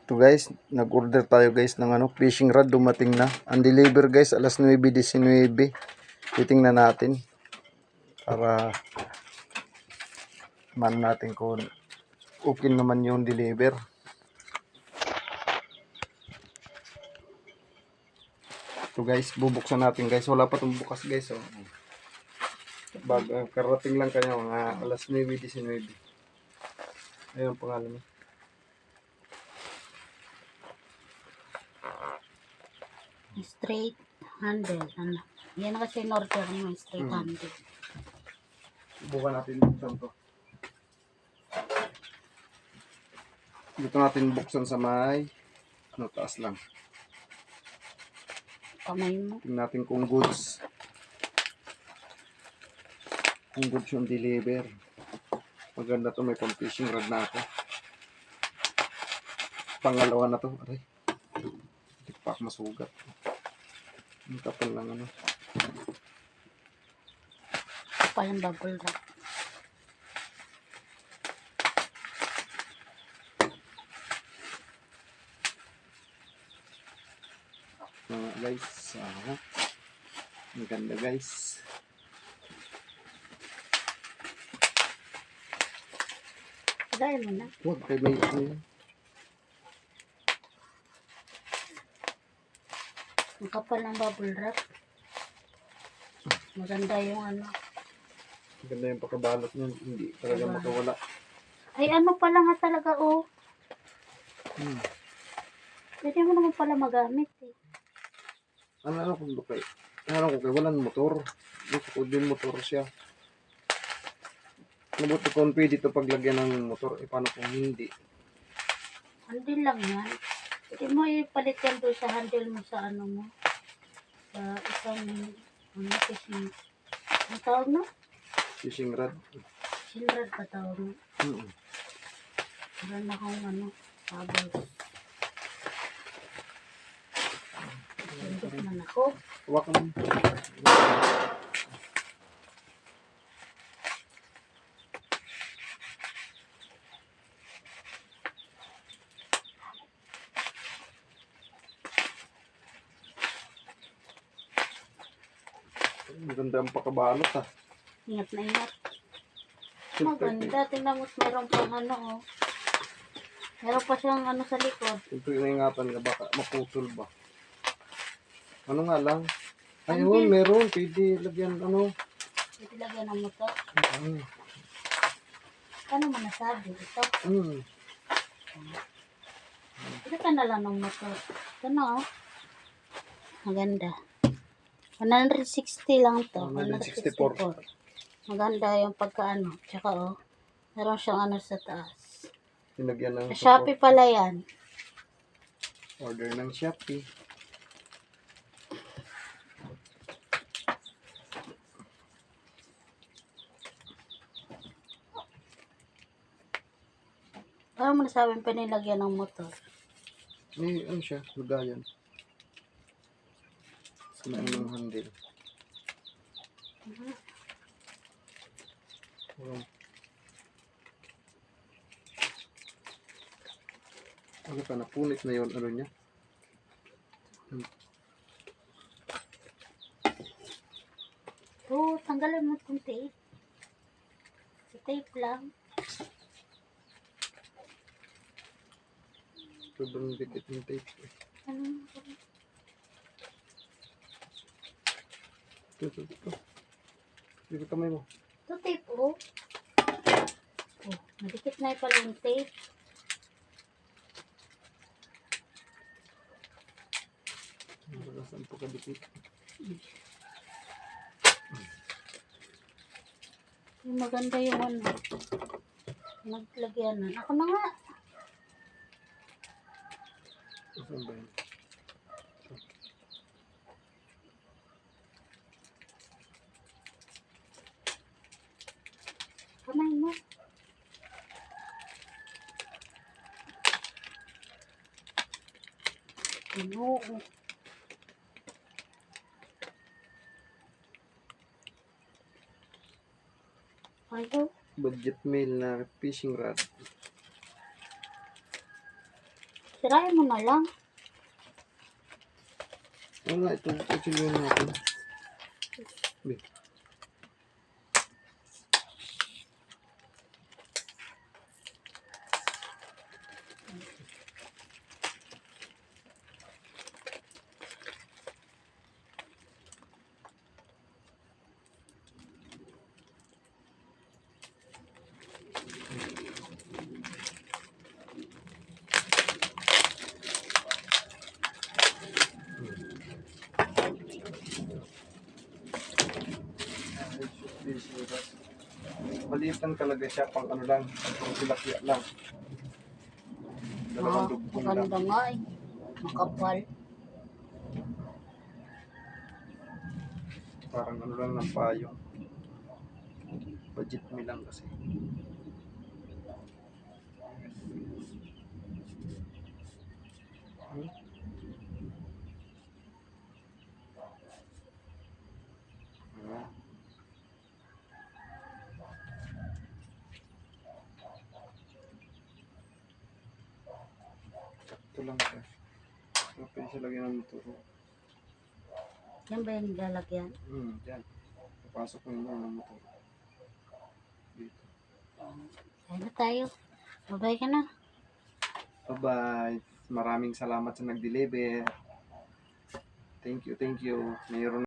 Ito guys, nag-order tayo guys ng fishing rod, dumating na. Ang deliver guys alas 9:19. Titingnan natin para man natin kung okay naman yung deliver. Ito guys, bubuksan natin guys. Wala pa itong bukas guys. Oh. Karating lang kanya mga alas 9:19. Ayun ang pangalan niya. Straight handle. Ano? Yan kasi in order mo, straight handle. Subukan natin buksan to. Dito natin buksan sa may taas lang. Kamay mo. Tingnan natin kung goods. Kung goods yung deliver. Maganda to, may pang fishing rod na ako. Pangalawa na to. Aray. Hindi pa ako masugat. Ang kapal lang Kapal yung bubble wrap. Guys. Ang ganda guys. Kagaya mo na. Huwag kayo may Ang kapal ng bubble wrap. Maganda yung ano. ganda yung pagkabalot niya. Hindi talaga makawala. Ay ano pala nga talaga oh. Pwede mo naman pala magamit eh. Ano kung lukay? Ano kung walang motor? Gusto ko din motor siya. Nabuti kung pwede ito paglagyan ng motor. Paano kung hindi? Handle lang yan. Pwede mo ipalit yan doon sa handle mo sa ano mo. Sa isang fishing. Ang tawag mo? Fishing rod. Fishing rod pa tawag mo. Meron akong bubbles. Sundot man ako. Huwag naman. Maganda ang pakabalot ha. Ingat na ingat. Siyempre, Maganda. Tingnan mo meron pang oh. Meron pa siyang sa likod. siyempre inaingatan ka baka maputol ba. Ano nga lang? Ayun, meron. Pwede lagyan Pwede lagyan ng motor. Mm. Paano mo nasabi? Ito? Mm. Pwede ka na lang ng motor. Ito na oh. Maganda. 160 lang to. 164. Maganda yung pagkaano. Tsaka oh. Meron siyang sa taas. Pinagyan ng Sa Shopee pala yan. Order ng Shopee. Paano mo nasabing pinilagyan ng motor? May siya, lugayan. Sa may ng handle. Ano ka, napunit na yun, niya? Tanggalin mo itong tape. Sa tape lang. Sobrang dikit yung tape. Ito. Dito kamay mo. Ito tape oh. Madikit na pala yung tape. Saan po kadikit? Yung maganda yung naglagyanan. Ako na nga. Saan ba yun? Kamay mo. Ano? Ayaw. Budget meal na fishing rod. Sirain mo na lang. Wala, ito kutsilyo natin. Bi. Maliit lang talaga siya, pang ano lang, pang tilapia lang. Dalawang dugbong lang. Maganda nga eh. Makapal. Parang ano lang ng payong. Budget me lang kasi. Hmm? Ah. Ito lang siya. Pwede siya lagyan ng turo. Yan ba yung lalagyan? Dyan. Papasok mo yun ng motor. Dito. Kaya na tayo. Babay ka na. Bye-bye. Maraming salamat sa nag-deliver. Thank you, thank you. Mayroon